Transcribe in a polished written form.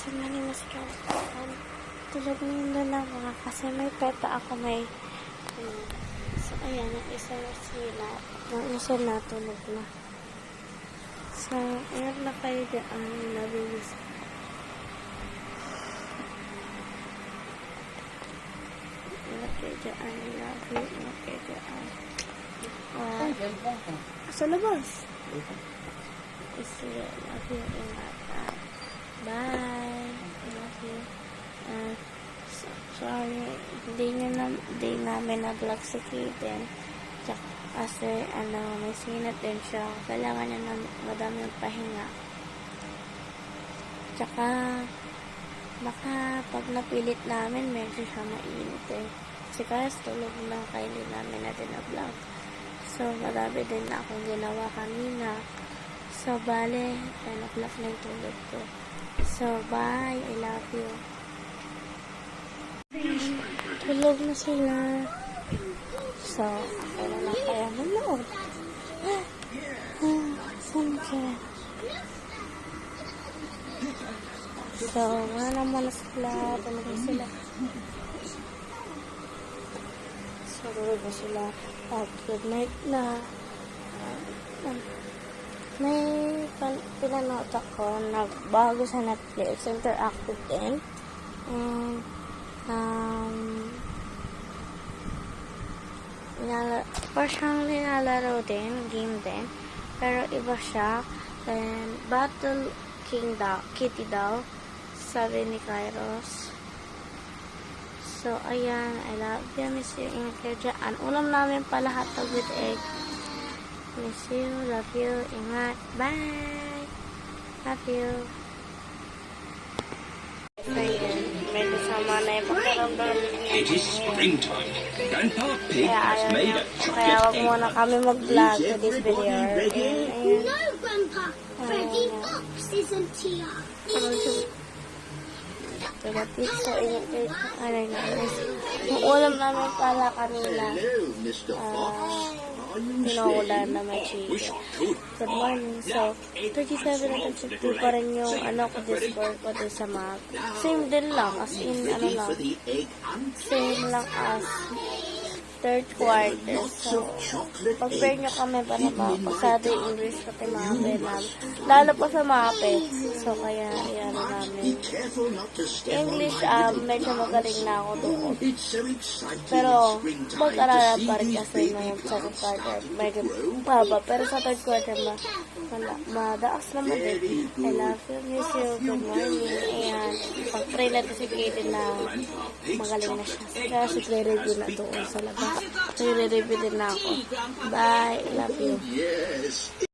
Tingnan niyo mas tulog na yung dalawa kasi may peta ako so ayan, yung isa na tulog na. So ayan na kayo dyan, nabibis. Ingat kayo dyan, love you, ingat kayo dyan. Sa labas. Love you, ingat. Bye. Love you. Sorry, hindi namin na-vlog si Kaden. Kasi, may sinat din siya. Kailangan niya na madaming pahinga. Tsaka, baka pag napilit namin, medyo siya mainit eh. Kasi kaya tulog na, kaya hindi namin natin na-vlog. So, madami din na akong ginawa kanina. So, bale, 10 o'clock na yung tulog ko. So, bye. I love you. Tulog na sila. So, ako na lang kaya manood. Saan ka? So, wala naman na sila. Tulog na sila. So, tulog na sila. Good night na. May pinanood ako na bago sa Netflix, interactive din. And parang nilalaro din, game din, pero iba siya. And Battle King daw, Kitty daw, sabi ni Kairos. So ayan, I love you, miss you, ingat kayo dyan. Ulam namin pala hotdog with egg. Miss you, love you, ingat, bye, love you. Medyo sama na yung pagkaramdam. It is springtime. Grandpa Pig has made a Kaya wag chocolate muna egg. kami mag-vlog to this video. No, Grandpa. Freddy Fox isn't here. Diba, pizza, yung ulam namin pala kanina. Hello, Mr. Fox. Are you Pinuulan na may chicken. Good morning. So, 37 and 50 pa rin yung ko Discord ko din sa map. Same din lang, as in, lang. Same lang as third quarter. So, pag-pair nyo kami para mapasado yung English pati mga penam. Lalo pa sa mga So, kaya, yan namin. English, medyo magaling na ako doon. Pero, mag-aralan pa rin kasi nung second quarter, medyo baba. Pero sa third quarter, madaas naman din. I love you, miss you, good morning. Ayan, pag-pray natin si Kaden na magaling na siya. Kaya si review na doon sa labas. Nagre-review din na ako. Bye, I love you. Yes.